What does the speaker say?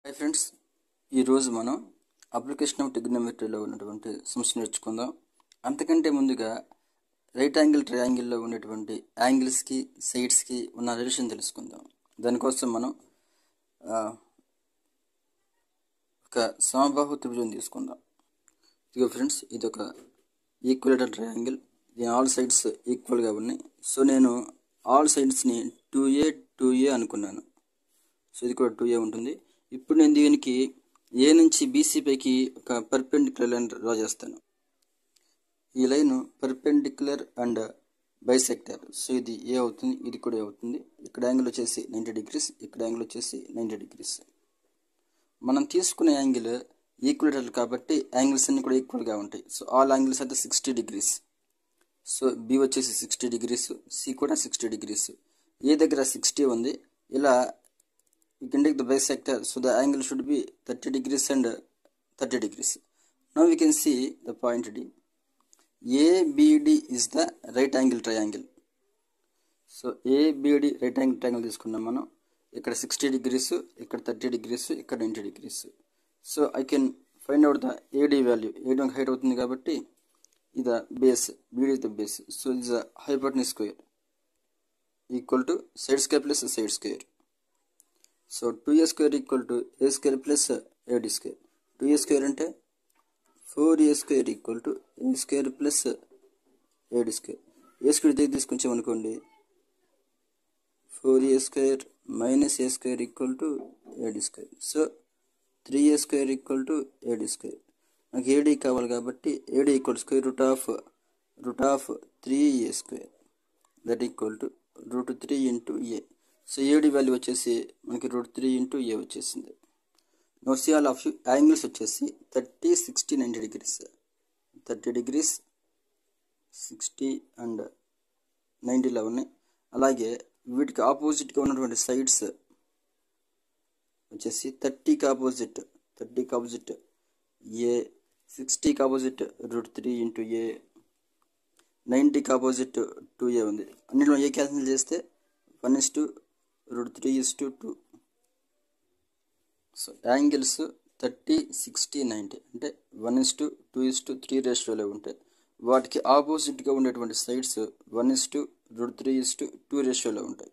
Hi friends, ఈరోజు మనం application of ట్రిగ్నోమెట్రీలో ఉన్నటువంటి సమస్య నేర్చుకుందాం. అంతకంటే ముందుగా రైట్ యాంగిల్ ట్రయాంగిల్లో ఉన్నటువంటి యాంగిల్స్కి సైడ్స్కి ఉన్న రిలేషన్ తెలుసుకుందాం. దానికోసం మనం ఒక సమబాహు త్రిభుజం తీసుకుందాం. ఇదిగో ఫ్రెండ్స్, ఇది ఒక ఈక్వలేటర్ ట్రయాంగిల్. దీని ఆల్ సైడ్స్ ఈక్వల్గా ఉన్నాయి. సో నేను ఆల్ సైడ్స్ని 2a అనుకున్నాను. సో ఇది కూడా 2a ఉంటుంది. ఇప్పుడు నేను దీనికి ఏ నుంచి బీసీ పైకి ఒక పర్పెండిక్యులర్ లైన్ డ్రా చేస్తాను. ఈ line perpendicular and bisector. So ఇది ఏ అవుతుంది, ఇది కూడా ఏ అవుతుంది. ఇక్కడ యాంగిల్ వచ్చేసి 90 degrees, ఇక్కడ యాంగిల్ వచ్చేసి 90 degrees. మనం తీసుకునే యాంగిల్ ఈక్వలేటర్ కాబట్టి యాంగిల్స్ అన్ని కూడా ఈక్వల్గా ఉంటాయి. సో ఆల్ యాంగిల్స్ అయితే 60 degrees. సో బి వచ్చేసి 60 degrees, సి కూడా 60 degrees. ఏ దగ్గర 60 ఉంది. ఇలా we can take the bisector, so the angle should be 30 degrees and 30 degrees. Now we can see the point D. ABD is the right angle triangle. So ABD right angle triangle తీసుకున్నాం మనం. ఇక్కడ 60 degrees, ఇక్కడ 30 degrees, ఇక్కడ 90 degrees. So I can find out the AD value. AD height అవుతుంది కాబట్టి ఇది base, BD is the base. So it is a hypotenuse square equal to side square plus side square. So 2a square equal to a square plus ad square. 2a square అంటే 4a square equal to a square plus ad square. a square దగ్గర తీసుకొచ్చాం అనుకోండి, 4a square minus a square equal to ad square. So 3a square equal to ad square. నాకు ad కావాలి కాబట్టి ad equal to square root of 3a square, that equal to root 3 into a. So AD value వచ్చేసి మనకి √3 into a వచ్చేసింది. Now see all of angles వచ్చేసి 30, 60, 90 degrees. 30 degrees, 60 and 90 ఉన్నాయి. అలాగే వీటికి ఆపోజిట్గా ఉన్నటువంటి సైడ్స్ వచ్చేసి 30కి ఆపోజిట్ ఏ, 60కి ఆపోజిట్ √3 into a, 90కి ఆపోజిట్ 2a ఉంది. అన్నింటిలో ఏ క్యాన్సిల్ చేస్తే 1:3:2. సో యాంగిల్స్ 30, 60, 90 అంటే 1:2:3 రేషియోలో ఉంటాయి. వాటికి ఆపోజిట్గా ఉండేటువంటి సైడ్స్ 1:3:2 రేషియోలో ఉంటాయి.